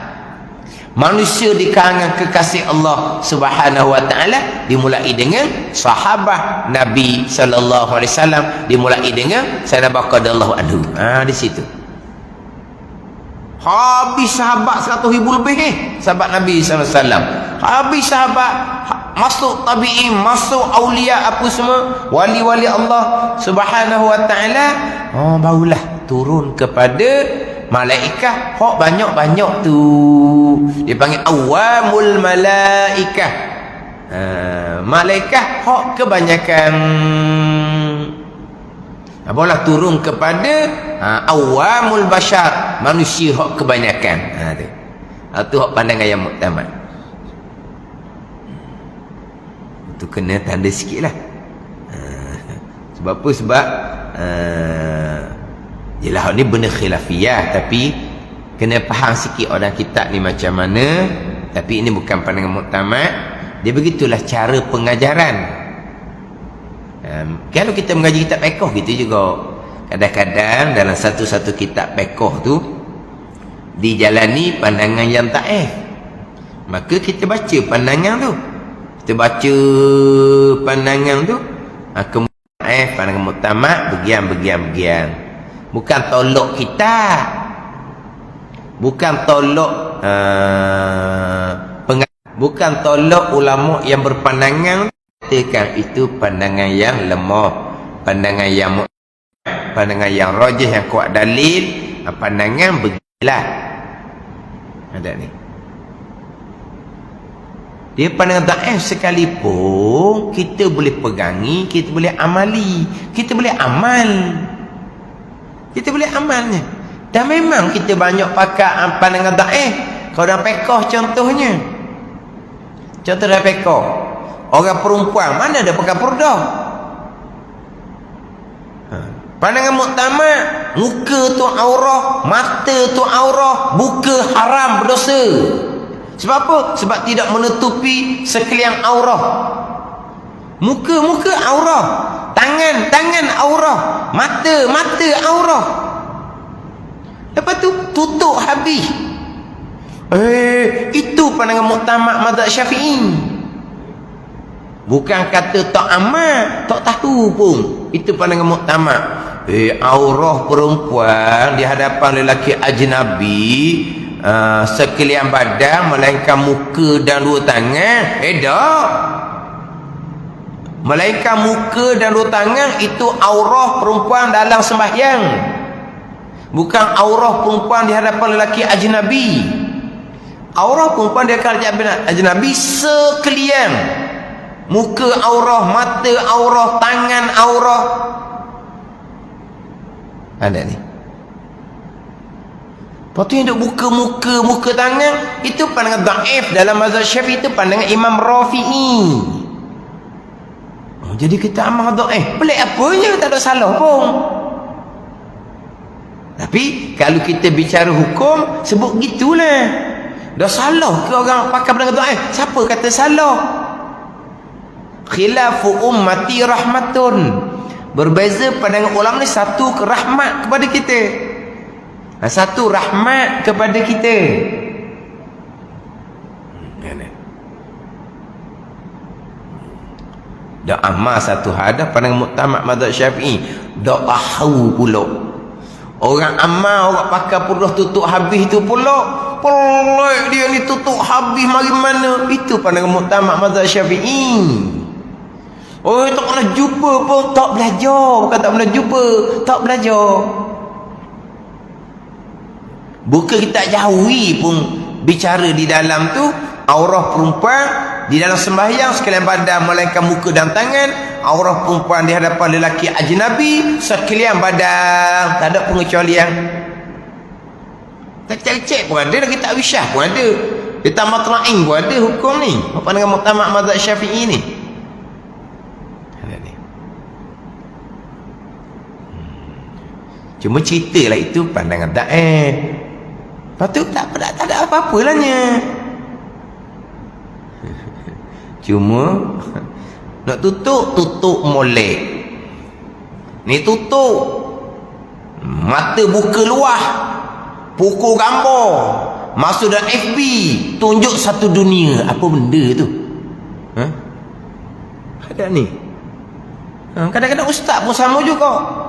Manusia di kalangan kekasih Allah Subhanahu wa taala, dimulai dengan sahabat Nabi sallallahu alaihi wasallam, dimulai dengan Sayyidina Bakar radhiyallahu anhu. Di situ. Habis sahabat 100,000 lebih sahabat Nabi sallallahu alaihi wasallam. Habis sahabat, masuk tabi'in, masuk aulia apa semua, wali-wali Allah Subhanahu wa taala. Barulah turun kepada malaikat hok banyak-banyak tu. Dia panggil awamul malaikah. Malaikat hok kebanyakan. Barulah turun kepada awamul bashar, manusia hok kebanyakan. Tu hok pandangan yang muktamad. Itu kena tanda sikit lah. Sebab apa? Sebab yelah ni benda khilafiyah, tapi kena faham sikit orang kitab ni macam mana. Tapi ini bukan pandangan muktamad. Dia begitulah cara pengajaran. Kalau kita mengaji kitab fiqh gitu juga, kadang-kadang dalam satu-satu kitab fiqh tu dijalani pandangan yang taif, maka kita baca pandangan tu. Kita baca pandangan tu, kemudian pandangan muktamad begian. Bukan tolak kita, bukan tolak bukan tolak ulama yang berpandangan, katakan itu pandangan yang lemah, pandangan yang rajih, yang kuat dalil, pandangan begilah. Ada ni. Dia pandangan dhaif sekalipun kita boleh pegangi, kita boleh amali, kita boleh amal. Kita boleh amalnya. Dan memang kita banyak pakai pandangan dhaif. Kalau dalam fiqh contohnya. Contoh dalam fiqh. Orang perempuan mana ada pakai purdah? Pandangan muktamad, muka tu aurah, mata tu aurah, buka haram, berdosa. Sebab apa? Sebab tidak menutupi sekalian aurah. Muka aurah, tangan aurah, mata aurah. Lepas tu tutup habis. Itu pandangan muktamad mazhab Syafi'i. Bukan kata tak amat, tak tahu pun. Itu pandangan muktamad. Aurah perempuan di hadapan lelaki ajnabi, sekalian badan melainkan muka dan dua tangan, tak. Melainkan muka dan dua tangan itu aurah perempuan dalam sembahyang. Bukan aurah perempuan di hadapan lelaki ajnabi. Aurah perempuan di hadapan ajnabi sekalian. Muka aurah, mata aurah, tangan aurah. Ada ni. Lepas tu yang duk buka muka tangan, itu pandangan dhaif dalam mazhab Syafi'i, itu pandangan Imam Rafi'i. Jadi kita amal dhaif. Pelik apanya, tak ada salah pun. Tapi kalau kita bicara hukum, sebut gitulah. Dah salah ke orang pakai pandangan dhaif? Siapa kata salah? Khilafu ummati rahmatun. Berbeza pandangan ulama ni, satu rahmat kepada kita, satu rahmat kepada kita. Dah amal satu hadah pandangan muktamad mazhab Syafi'i, dah tahu pula. Orang amal, orang pakai purdah tutup habis tu pula, pelik dia ni tutup habis mari mana. Itu pandangan muktamad mazhab Syafi'i. Tak pernah jumpa pun tak belajar. Bukan tak pernah jumpa, tak belajar. Bukan kita jauhi pun bicara di dalam tu aurah perempuan di dalam sembahyang sekalian badan melainkan muka dan tangan. Aurah perempuan di hadapan lelaki ajnabi sekalian badan. Tak ada pengecualian. Tak cek pun ada, lagi tak wisyah pun ada. Di tamat ra'in pun ada hukum ni. Apa dengan muktamad mazhab Syafi'i ni? Cuma ceritalah itu pandangan dhaif. Lepas tu tak ada apa-apa lahnya. Cuma nak tutup molek. Ni tutup. Mata buka luah. Pukul gambar. Masuk dalam FB. Tunjuk satu dunia. Apa benda tu? Ada ni. Kadang-kadang ustaz pun sama juga.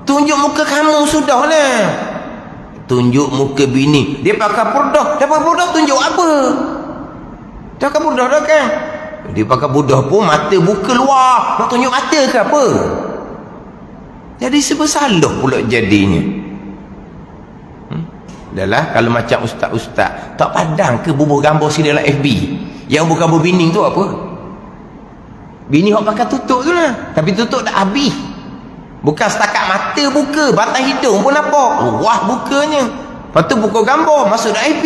Tunjuk muka kamu sudah lah. Tunjuk muka bini. Dia pakai purdah. Dia pakai purdah tunjuk apa? Dia pakai purdah dah kan? Dia pakai purdah pun mata buka luar. Nak tunjuk mata ke apa? Jadi sebesalah pula jadinya. Dah lah, kalau macam ustaz-ustaz tak padang ke bubuh gambar sini dalam FB. Yang bukan berbini tu apa? Bini hok pakai tutup tu lah. Tapi tutup dah habis. Bukan setakat mata buka, batang hidung pun nampak. Wah bukanya. Lepas tu buka gambar, masuk dalam IP.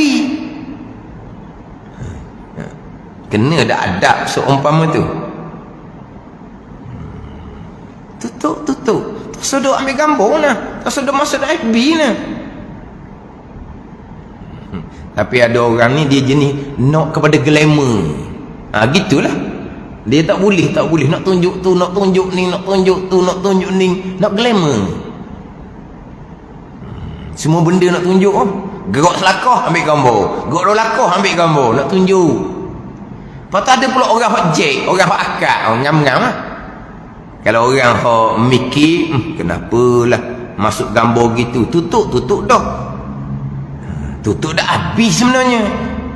Kena ada adab seumpama tu. Tutup. Tak sudah ambil gambar lah. Tak sudah masuk dalam FB lah. Tapi ada orang ni dia jenis nak kepada glamour. Gitulah. Dia tak boleh nak tunjuk tu, nak tunjuk ni, nak tunjuk tu, nak tunjuk ni, nak glamour. Semua benda nak tunjuk. Gerak selakah ambil gambar, gerak lakah ambil gambar, nak tunjuk. Lepas tu ada pula orang hok jek, orang hok akak, orang ngam-ngam lah. Kalau orang hok mikir, kenapalah masuk gambar gitu, tutup dah. Tutup dah habis sebenarnya.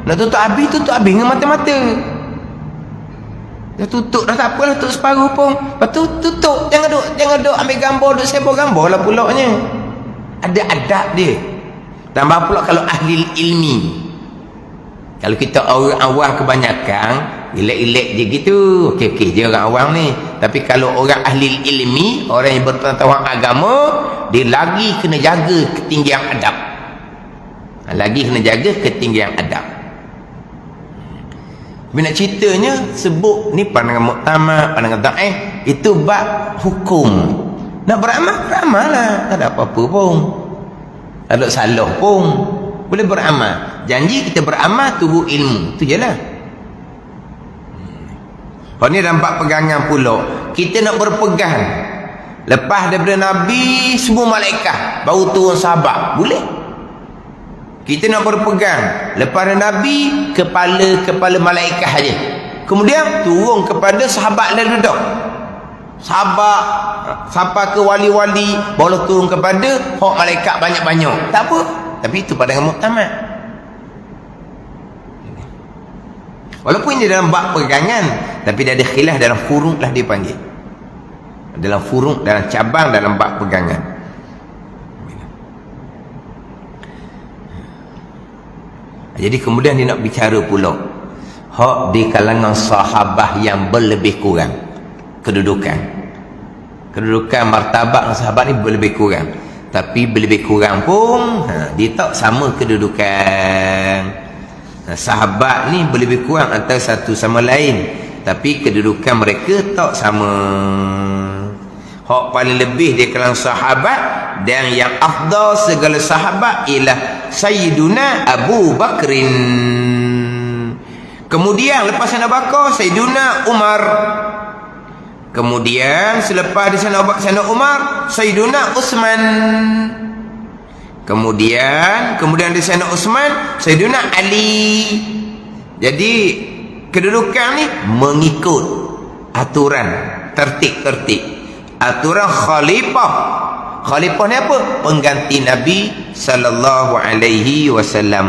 Nak tutup habis dengan mata-mata. Dah tutup dah, tak apalah, tutup separuh pun. Lepas tu tutup, jangan duk ambil gambar, duk sembah gambar lah pulaknya. Ada adab dia. Tambah pula kalau ahli ilmi. Kalau kita orang awam kebanyakan, ilek-ilek je gitu, okey-okey je orang awam ni. Tapi kalau orang ahli ilmi, orang yang berpengetahuan agama, dia lagi kena jaga ketinggian adab. Lagi kena jaga ketinggian adab. Tapi nak ceritanya, sebut ni pandangan muktamad, pandangan da'i, itu bab hukum. Nak beramal lah, tak ada apa-apa pun, tak ada salah pun, boleh beramal. Janji kita beramal, tunggu ilmu, tu je lah. Kalau ni nampak pegangan pula, kita nak berpegang lepas daripada Nabi, semua malaikat baru turun sahabat, boleh. Kita nak berpegang lepas Nabi, kepala malaikat aja. Kemudian turun kepada sahabat dan duduk. Sahabat sampai ke wali-wali, baru turun kepada hak malaikat banyak-banyak. Tak apa. Tapi itu pandangan muktamad. Walaupun ini dalam bab pegangan, tapi dia ada khilaf dalam furuk lah dia panggil. Dalam furuk, dalam cabang, dalam bab pegangan. Jadi kemudian dia nak bicara pula hak di kalangan sahabat yang berlebih kurang kedudukan martabat sahabat ni berlebih kurang, tapi berlebih kurang pun dia tak sama kedudukan. Sahabat ni berlebih kurang antara satu sama lain, tapi kedudukan mereka tak sama. Hak paling lebih di kalangan sahabat dan yang afdal segala sahabat ialah Sayyiduna Abu Bakrin. Kemudian lepas Sayyidina Abu Bakar, Sayyiduna Umar. Kemudian selepas di Sayyidina Umar, Sayyiduna Utsman. Kemudian di Sayyidina Utsman, Sayyiduna Ali. Jadi kedudukan ni mengikut aturan tertib. Aturan khalifah. Khalifah ni apa? Pengganti Nabi sallallahu alaihi wasallam.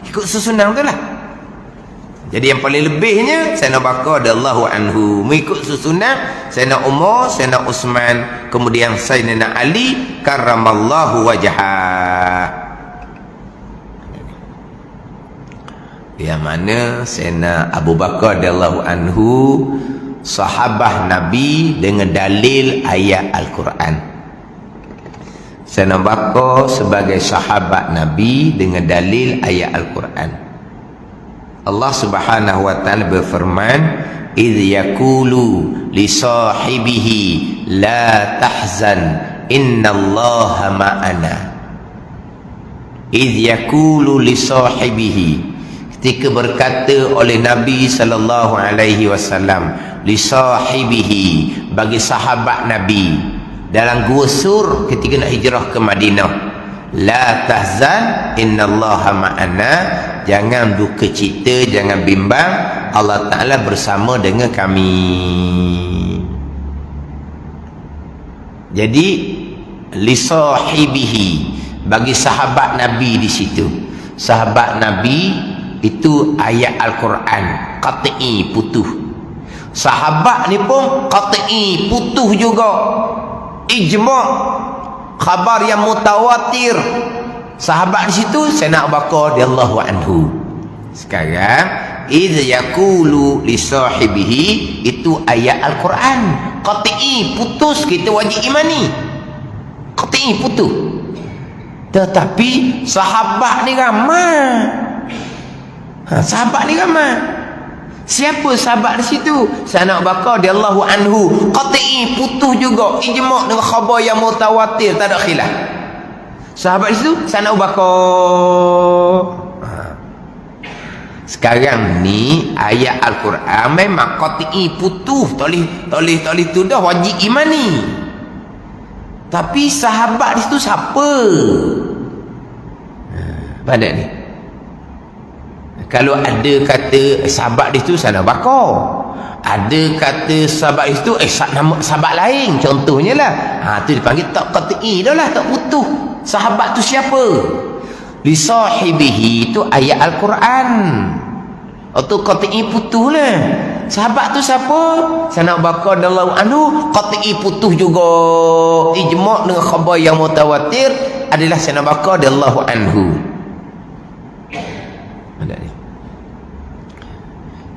Ikut susunan tu lah. Jadi yang paling lebihnya Sayyidina Abu Bakar radhiyallahu anhu, mengikut susunan Sayyidina Umar, Sayyidina Utsman, kemudian Sayyidina Ali karramallahu wajhah. Yang mana Sayyidina Abu Bakar radhiyallahu anhu sahabat Nabi dengan dalil ayat Al-Quran. Sayyidina Abu Bakar sebagai sahabat Nabi dengan dalil ayat Al-Quran. Allah Subhanahu wa taala berfirman, "Idz yaqulu li sahibihi la tahzan innallaha ma'ana." Idz yaqulu li sahibihi, ketika berkata oleh Nabi sallallahu alaihi wasallam, li sahibihi, bagi sahabat Nabi dalam Gua Sur ketika nak hijrah ke Madinah, la tahzan innallaha ma'ana, jangan duka cita, jangan bimbang, Allah Ta'ala bersama dengan kami. Jadi li sahibihi, bagi sahabat Nabi di situ. Sahabat Nabi itu ayat Al-Quran qat'i, putus. Sahabat ni pun qat'i, putus juga, ijma', khabar yang mutawatir. Sahabat di situ Sayyidina Abu Bakar radhiyallahu anhu. Sekarang idz yaqulu li sahibihi, itu ayat Al-Quran qat'i, putus, kita wajib imani, qat'i, putus. Tetapi sahabat ni ramai. Sahabat ni ramai. Siapa sahabat di situ? Sayyidina Abu Bakar radhiyallahu anhu, qat'i, putus juga, ijma' dengan khabar yang mutawatir, tak ada khilaf. Sahabat di situ Sayyidina Abu Bakar. Sekarang ni ayat Al-Quran memang qat'i, putus, tak boleh tu dah, wajib imani. Tapi sahabat di situ siapa? Pada ni Kalau ada kata sahabat di situ Sayyidina Abu Bakar, ada kata sahabat di situ nama sahabat lain contohnya lah, tu dipanggil tak qat'i dah lah, tak putus. Sahabat tu siapa? Li sahibihi tu ayat Al-Quran, atau qat'i putus lah. Sahabat tu siapa? Sayyidina Abu Bakar radhiyallahu anhu, qat'i putus juga, ijma' dengan khabar yang mutawatir adalah Sayyidina Abu Bakar radhiyallahu anhu.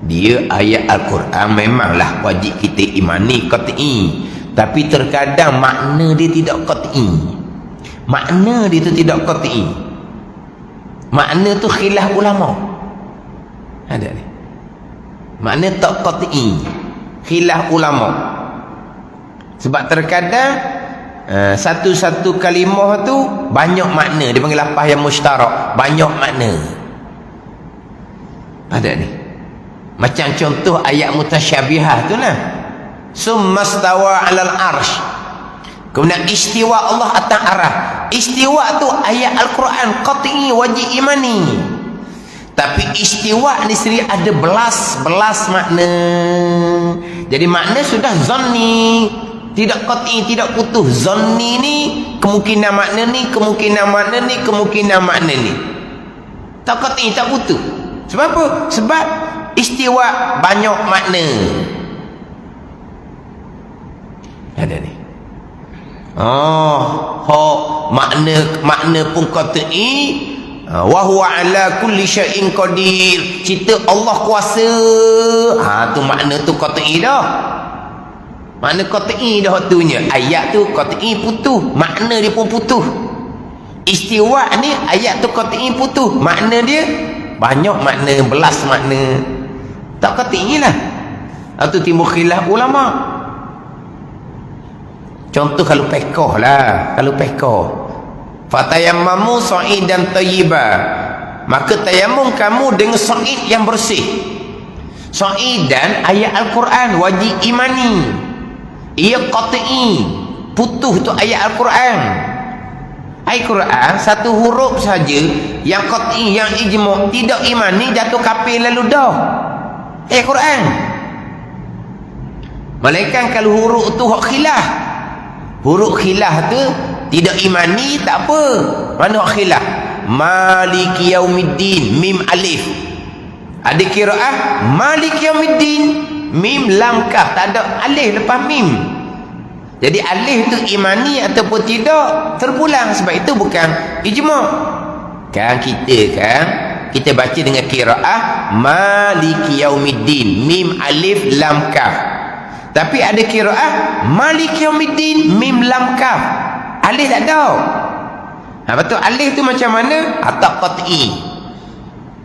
Dia ayat Al-Quran memanglah wajib kita imani qat'i, tapi terkadang makna dia tidak qat'i. Makna dia tu tidak qat'i. Makna tu khilaf ulama. Ada ni. Makna tak qat'i, khilaf ulama. Sebab terkadang satu-satu kalimah tu banyak makna, dia panggil lafaz yang mushtarak, banyak makna. Ada ni. Macam contoh ayat mutasyabihah tu lah. Summa stawa 'alal arsh. Kemudian istiwa Allah atas arah. Istiwa tu ayat Al-Quran qat'i wajib imani. Tapi istiwa ni sendiri ada belas makna. Jadi makna sudah zanni, tidak qat'i, tidak putus. Zanni ni kemungkinan makna ni, kemungkinan makna ni, kemungkinan makna ni. Tak qat'i, tak putus. Sebab apa? Sebab istiwa banyak makna. Ada ni. Makna pun qat'i. Wa huwa ala kulli syai'in qadir. Cerita Allah kuasa. Tu makna tu qat'i dah. Makna qat'i dah tunya. Ayat tu qat'i putus, makna dia pun putus. Istiwa ni ayat tu qat'i putus, makna dia banyak makna, belas makna. Tak qat'i lah. Itu timbul khilaf ulama. Contoh kalau pekoh lah, kalau pekoh, fatayammamu sa'idan tayyiba, maka tayamum kamu dengan sa'id yang bersih. Sa'idan ayat Al-Quran wajib imani. Ia qat'i, putus tu ayat Al-Quran. Ayat Quran satu huruf saja yang qat'i, yang ijma', tidak imani jatuh kafir lalu dah. Quran. Malaikat kalau huruf tu hak khilaf. Huruf khilaf tu tidak imani tak apa. Mana hak khilaf? Maliki yaumiddin mim alif. Ada qiraah Maliki yaumiddin mim lam kaf, tak ada alif lepas mim. Jadi alif tu imani ataupun tidak terpulang, sebab itu bukan ijma'. Kan kita baca dengan qiraah Maliki yaumiddin mim alif lam kaf. Tapi ada qiraah Maliki yaumiddin mim lam kaf, alif tak ada. Betul, alif tu macam mana? Tak qat'i.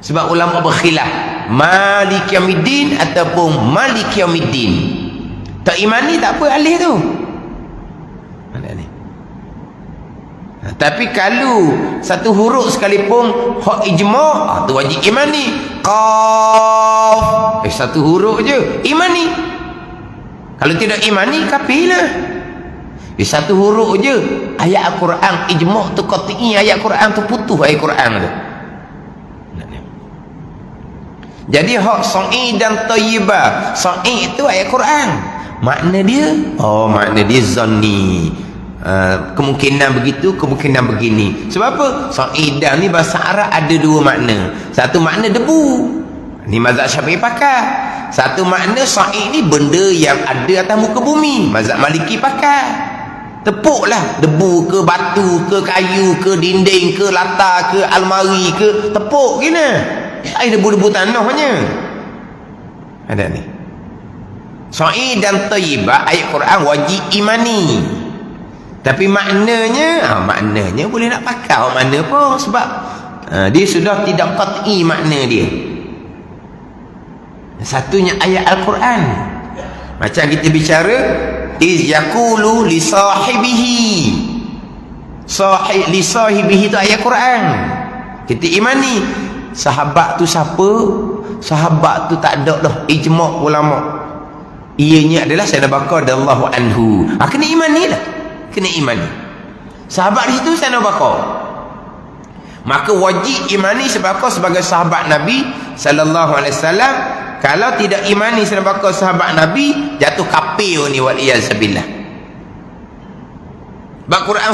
Sebab ulama berkhilaf Maliki yaumiddin ataupun Maliki yaumiddin. Tak imani tak apa alif tu. Tapi kalau satu huruf sekalipun hak ijma', tu wajib imani. Qaf, satu huruf je imani. Kalau tidak imani kafir lah. Satu huruf je ayat Al-Quran ijma' tu qat'i, ayat Quran tu putus ayat Quran tu. Jadi hak sa'i dan thayyibah, sa'i itu ayat Quran, makna dia makna dia zanni. Kemungkinan begitu, kemungkinan begini. Sebab apa? Sa'idan ni bahasa Arab ada dua makna. Satu makna debu, ni mazhab Syafi'i pakai. Satu makna sa'id ni benda yang ada atas muka bumi, mazhab Maliki pakai. Tepuk lah, debu ke, batu ke, kayu ke, dinding ke, latar ke, almari ke, tepuk gini. Air debu-debu tanahnya. Ada ni. Sa'id dan thayyibah ayat Quran wajib imani. Tapi maknanya boleh nak pakai makna pun, sebab dia sudah tidak qat'i makna dia. Satunya ayat Al-Quran. Macam kita bicara iz yaqulu li sahibihi. Li sahibihi tu ayat Quran. Kita imani sahabat tu siapa? Sahabat tu tak ada dah ijma' ulama. Ianya adalah Sayyidina Abu Bakar radhiyallahu anhu. Kena imani lah. Kena imani. Sahabat di situ Sayyidina Abu Bakar. Maka wajib imani sebab sebagai sahabat Nabi sallallahu alaihi wasallam. Kalau tidak imani sebab sahabat Nabi, jatuh kafir ni wal iyazabillah. Quran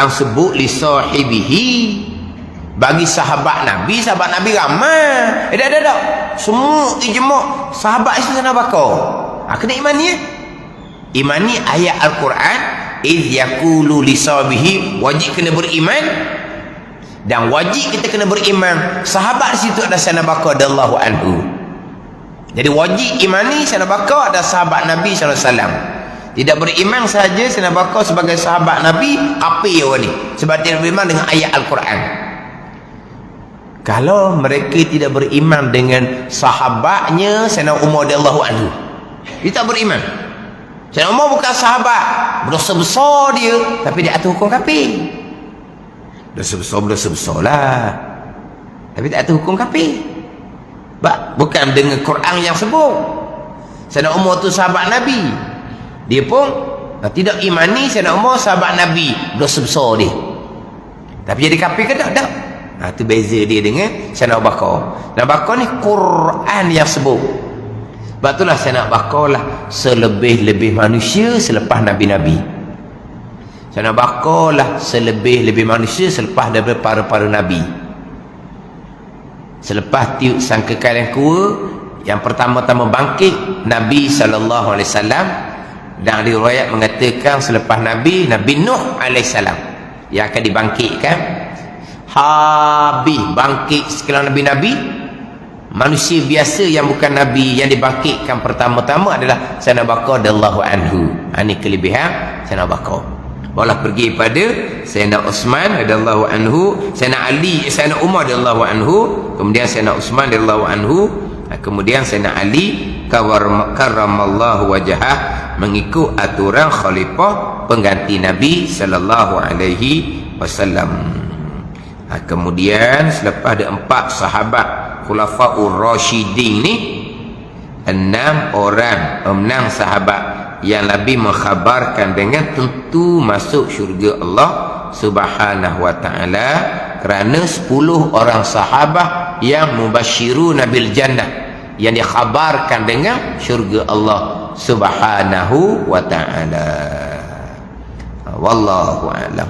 sebut li sahibihi, bagi sahabat Nabi ramai. Dah. Semua ijma' sahabat itu sana bakar. Kena imani ya. Imani ayat Al-Quran, iz yaqulu li sahibihi, wajib kena beriman. Dan wajib kita kena beriman sahabat di situ ada sana bakar radhiyallahu anhu. Jadi wajib imani sana bakar ada sahabat Nabi sallallahu alaihi wasallam. Tidak beriman saja sana bakar sebagai sahabat Nabi, kafir ni. Sebab tidak beriman dengan ayat Al-Quran. Kalau mereka tidak beriman dengan sahabatnya Sayyidina Umar radhiyallahu anhu, dia tak beriman. Sayyidina Umar bukan sahabat, berdosa besar dia, tapi dia atur hukum kafir. Dosa besar lah, tapi tak atur hukum kafir. Bukan dengan Quran yang sebut. Sayyidina Umar tu sahabat Nabi, dia pun tidak imani Sayyidina Umar sahabat Nabi, dosa besar dia, tapi jadi kafir ke tak? Itu beza dia dengan Sayyidina Abu Bakar. Sayyidina Abu Bakar ni Quran yang sebut. Sebab itulah Sayyidina Abu Bakar lah selebih-lebih manusia selepas Nabi-Nabi. Sayyidina Abu Bakar lah selebih-lebih manusia selepas daripada para Nabi. Selepas tiup sangkakala yang kedua, yang pertama-tama bangkit Nabi SAW, dan riwayat mengatakan selepas Nabi Nuh AS yang akan dibangkitkan. Habis bangkit sekarang Nabi-Nabi, manusia biasa yang bukan Nabi yang dibangkitkan pertama-tama adalah Sayyidina Abu Bakar radhiyallahu anhu. Ini kelebihan Sayyidina Abu Bakar. Barulah pergi pada Sayyidina Utsman radhiyallahu anhu, Sayyidina Umar radhiyallahu anhu, kemudian Sayyidina Utsman radhiyallahu anhu, kemudian Sayyidina Ali karramallahu wajhah, mengikut aturan khalifah pengganti Nabi sallallahu alaihi wasallam. Kemudian selepas ada 4 sahabat Khulafaur Rasyidin ni, 6 sahabat yang Nabi mengkhabarkan dengan tentu masuk syurga Allah Subhanahu wa taala, kerana 10 orang sahabat yang mubasyiruna bil jannah, yang dikhabarkan dengan syurga Allah Subhanahu wa taala. Wallahu a'lam.